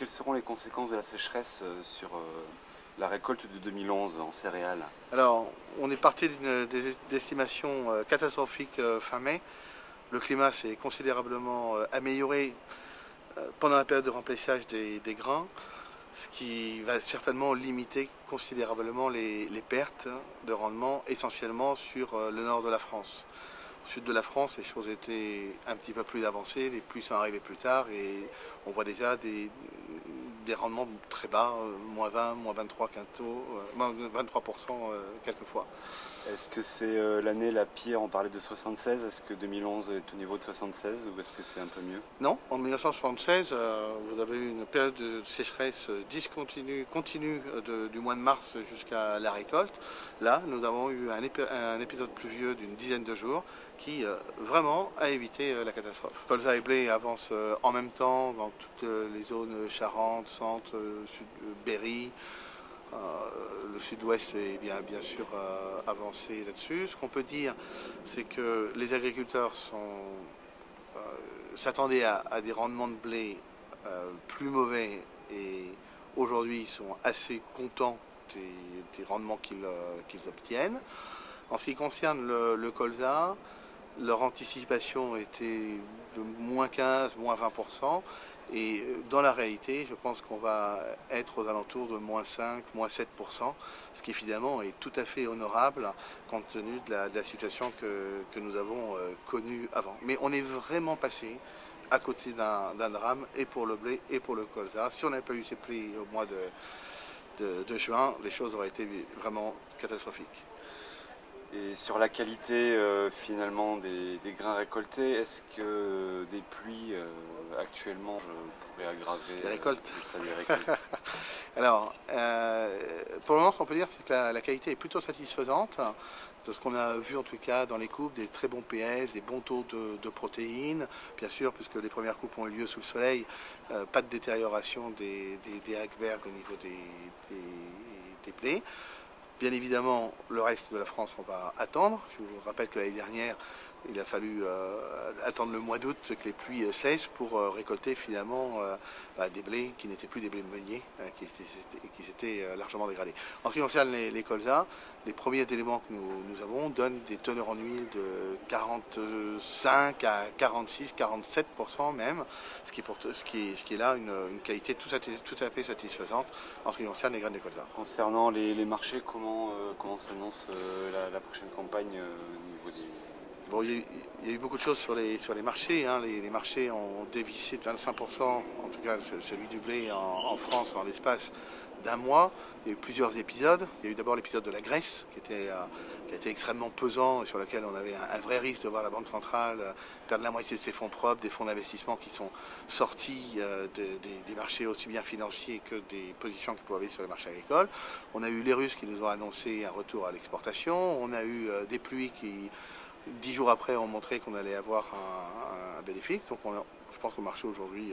quelles seront les conséquences de la sécheresse sur la récolte de 2011 en céréales? Alors, on est parti d'une estimation catastrophique fin mai. Le climat s'est considérablement amélioré pendant la période de remplissage des grains, ce qui va certainement limiter considérablement les pertes de rendement, essentiellement sur le nord de la France. Au sud de la France, les choses étaient un petit peu plus avancées, les pluies sont arrivées plus tard et on voit déjà des rendements très bas, moins 20, moins 23 quintaux, moins 23% quelquefois. Est-ce que c'est l'année la pire? On parlait de 76, est-ce que 2011 est au niveau de 76 ou est-ce que c'est un peu mieux? Non, en 1976, vous avez eu une période de sécheresse continue du mois de mars jusqu'à la récolte. Là, nous avons eu un épisode pluvieux d'une dizaine de jours qui vraiment a évité la catastrophe. Colza et blé avancent en même temps dans toutes les zones Charente, Centre, Sud, Berry. Le sud-ouest est bien sûr avancé là-dessus. Ce qu'on peut dire, c'est que les agriculteurs s'attendaient à des rendements de blé plus mauvais et aujourd'hui ils sont assez contents des rendements qu'ils obtiennent. En ce qui concerne le colza, leur anticipation était de moins 15, moins 20%. Et dans la réalité, je pense qu'on va être aux alentours de moins 5, moins 7%, ce qui finalement est tout à fait honorable compte tenu de la situation que nous avons connue avant. Mais on est vraiment passé à côté d'un drame et pour le blé et pour le colza. Si on n'avait pas eu ces pluies au mois de juin, les choses auraient été vraiment catastrophiques. Et sur la qualité finalement des grains récoltés, est-ce que des pluies actuellement pourraient aggraver les récoltes? Les récoltes? Alors, pour le moment, ce qu'on peut dire, c'est que la qualité est plutôt satisfaisante. De ce qu'on a vu en tout cas dans les coupes, des très bons pH, des bons taux de protéines, bien sûr, puisque les premières coupes ont eu lieu sous le soleil, pas de détérioration des icebergs au niveau des blés. Bien évidemment, le reste de la France, on va attendre. Je vous rappelle que l'année dernière, il a fallu attendre le mois d'août que les pluies cessent pour récolter finalement des blés qui n'étaient plus des blés meuniers, qui s'étaient largement dégradés. En ce qui concerne les colzas, les premiers éléments que nous avons donnent des teneurs en huile de 45 à 46, 47% même, ce qui est là une qualité tout à fait satisfaisante en ce qui concerne les graines de colza. Concernant les marchés, comment s'annonce la prochaine campagne au niveau des... Bon, il y a eu beaucoup de choses sur les marchés. Hein. Les marchés ont dévissé de 25%, en tout cas celui du blé en France, en l'espace d'un mois. Il y a eu plusieurs épisodes. Il y a eu d'abord l'épisode de la Grèce, qui a été extrêmement pesant et sur lequel on avait un vrai risque de voir la Banque centrale perdre la moitié de ses fonds propres, des fonds d'investissement qui sont sortis des marchés aussi bien financiers que des positions qu'ils pouvaient avoir sur les marchés agricoles. On a eu les Russes qui nous ont annoncé un retour à l'exportation. On a eu des pluies qui... 10 jours après, on montrait qu'on allait avoir un bénéfice. Donc je pense qu'au marché aujourd'hui,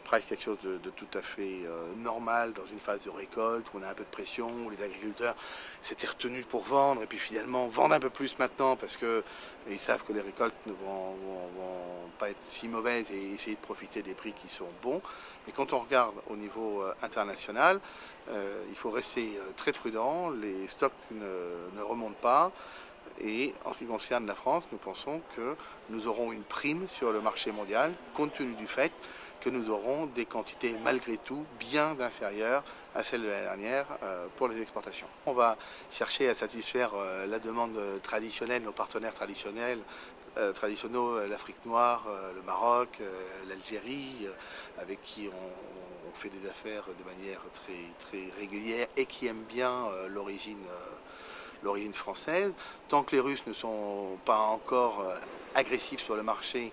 presque quelque chose de tout à fait normal dans une phase de récolte où on a un peu de pression, où les agriculteurs s'étaient retenus pour vendre et puis finalement vendent un peu plus maintenant parce qu'ils savent que les récoltes ne vont pas être si mauvaises et essayer de profiter des prix qui sont bons. Mais quand on regarde au niveau international, il faut rester très prudent. Les stocks ne remontent pas. Et en ce qui concerne la France, nous pensons que nous aurons une prime sur le marché mondial, compte tenu du fait que nous aurons des quantités malgré tout bien inférieures à celles de l'année dernière pour les exportations. On va chercher à satisfaire la demande traditionnelle, nos partenaires traditionnels, l'Afrique noire, le Maroc, l'Algérie, avec qui on fait des affaires de manière très régulière et qui aiment bien l'origine française. Tant que les Russes ne sont pas encore agressifs sur le marché,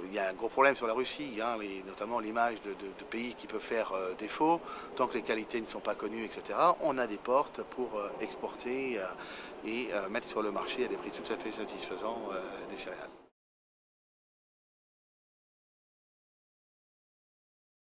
il y a un gros problème sur la Russie, hein, notamment l'image de pays qui peuvent faire défaut. Tant que les qualités ne sont pas connues, etc., on a des portes pour exporter et mettre sur le marché à des prix tout à fait satisfaisants des céréales.